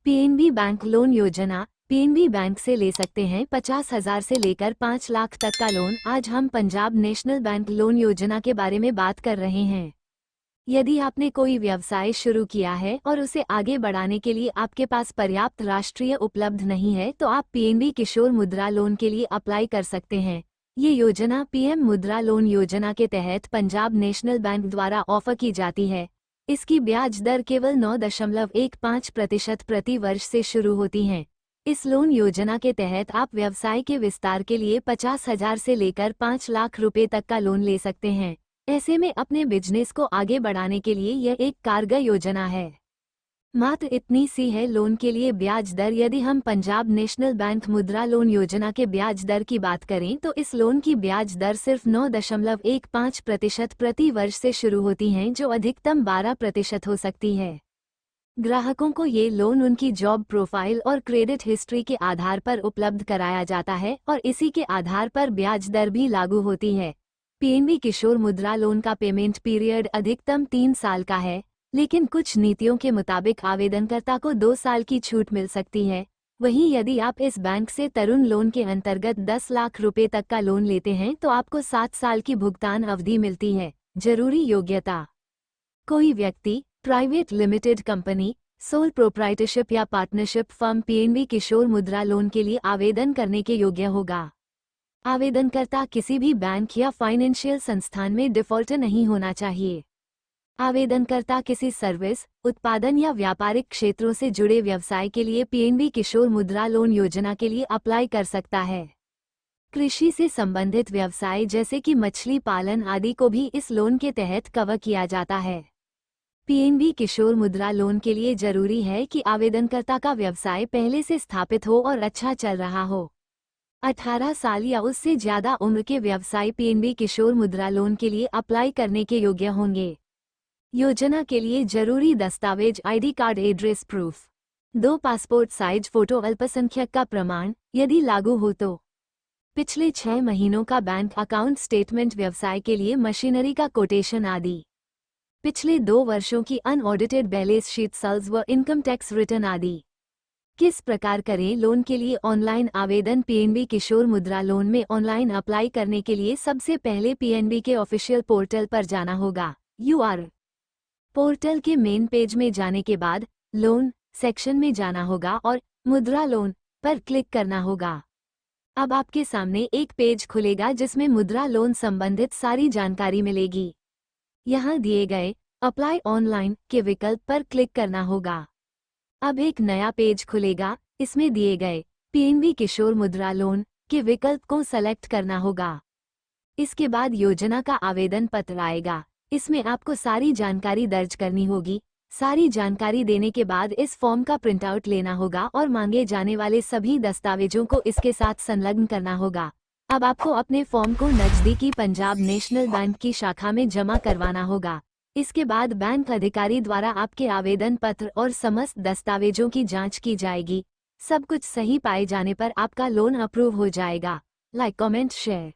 PNB bank loan योजना। PNB bank से ले सकते हैं 50,000 से लेकर 5 लाख तक का लोन। आज हम पंजाब नेशनल बैंक लोन योजना के बारे में बात कर रहे हैं। यदि आपने कोई व्यवसाय शुरू किया है और उसे आगे बढ़ाने के लिए आपके पास पर्याप्त राष्ट्रीय उपलब्ध नहीं है, तो आप पीएनबी किशोर मुद्रा लोन के लिए अप्लाई कर सकते हैं। ये योजना पीएम मुद्रा लोन योजना के तहत पंजाब नेशनल बैंक द्वारा ऑफर की जाती है। इसकी ब्याज दर केवल 9.15% प्रति वर्ष से शुरू होती है। इस लोन योजना के तहत आप व्यवसाय के विस्तार के लिए 50,000 से लेकर 5 लाख रुपए तक का लोन ले सकते हैं। ऐसे में अपने बिजनेस को आगे बढ़ाने के लिए यह एक कारगर योजना है। मात्र इतनी सी है लोन के लिए ब्याज दर। यदि हम पंजाब नेशनल बैंक मुद्रा लोन योजना के ब्याज दर की बात करें तो इस लोन की ब्याज दर सिर्फ 9.15% प्रति वर्ष से शुरू होती है, जो अधिकतम 12% हो सकती है। ग्राहकों को ये लोन उनकी जॉब प्रोफाइल और क्रेडिट हिस्ट्री के आधार पर उपलब्ध कराया जाता है और इसी के आधार पर ब्याज दर भी लागू होती है। पीएनबी किशोर मुद्रा लोन का पेमेंट पीरियड अधिकतम 3 साल का है, लेकिन कुछ नीतियों के मुताबिक आवेदनकर्ता को 2 साल की छूट मिल सकती है। वहीं यदि आप इस बैंक से तरुण लोन के अंतर्गत 10 लाख रुपए तक का लोन लेते हैं तो आपको 7 साल की भुगतान अवधि मिलती है। जरूरी योग्यता: कोई व्यक्ति, private limited company, sole proprietorship या पार्टनरशिप फर्म पीएनबी किशोर मुद्रा लोन के लिए आवेदन करने के योग्य होगा। आवेदनकर्ता किसी भी बैंक या फाइनेंशियल संस्थान में डिफॉल्टर नहीं होना चाहिए। आवेदनकर्ता किसी सर्विस, उत्पादन या व्यापारिक क्षेत्रों से जुड़े व्यवसाय के लिए पीएनबी किशोर मुद्रा लोन योजना के लिए अप्लाई कर सकता है। कृषि से संबंधित व्यवसाय जैसे कि मछली पालन आदि को भी इस लोन के तहत कवर किया जाता है। पीएनबी किशोर मुद्रा लोन के लिए जरूरी है कि आवेदनकर्ता का व्यवसाय पहले से स्थापित हो और अच्छा चल रहा हो। 18 साल या उससे ज्यादा उम्र के व्यवसाय पीएनबी किशोर मुद्रा लोन के लिए अप्लाई करने के योग्य होंगे। योजना के लिए जरूरी दस्तावेज: ID card, address proof, 2 passport size photo, अल्पसंख्यक का प्रमाण यदि लागू हो तो, पिछले 6 महीनों का बैंक अकाउंट स्टेटमेंट, व्यवसाय के लिए मशीनरी का कोटेशन आदि, पिछले 2 वर्षों की अनऑडिटेड बैलेंस शीट, सेल्स व इनकम टैक्स रिटर्न आदि। किस प्रकार करें लोन के लिए ऑनलाइन आवेदन? पीएनबी किशोर मुद्रा लोन में ऑनलाइन अप्लाई करने के लिए सबसे पहले पीएनबी के ऑफिशियल पोर्टल पर जाना होगा। पोर्टल के मेन पेज में जाने के बाद लोन सेक्शन में जाना होगा और मुद्रा लोन पर क्लिक करना होगा। अब आपके सामने एक पेज खुलेगा जिसमें मुद्रा लोन संबंधित सारी जानकारी मिलेगी। यहाँ दिए गए अप्लाई ऑनलाइन के विकल्प पर क्लिक करना होगा। अब एक नया पेज खुलेगा, इसमें दिए गए पीएनबी किशोर मुद्रा लोन के विकल्प को सेलेक्ट करना होगा। इसके बाद योजना का आवेदन पत्र आएगा। इसमें आपको सारी जानकारी दर्ज करनी होगी। सारी जानकारी देने के बाद इस फॉर्म का प्रिंटआउट लेना होगा और मांगे जाने वाले सभी दस्तावेजों को इसके साथ संलग्न करना होगा। अब आपको अपने फॉर्म को नजदीकी पंजाब नेशनल बैंक की शाखा में जमा करवाना होगा। इसके बाद बैंक अधिकारी द्वारा आपके आवेदन पत्र और समस्त दस्तावेजों की जांच की जाएगी। सब कुछ सही पाए जाने पर आपका लोन अप्रूव हो जाएगा। Like, comment, share.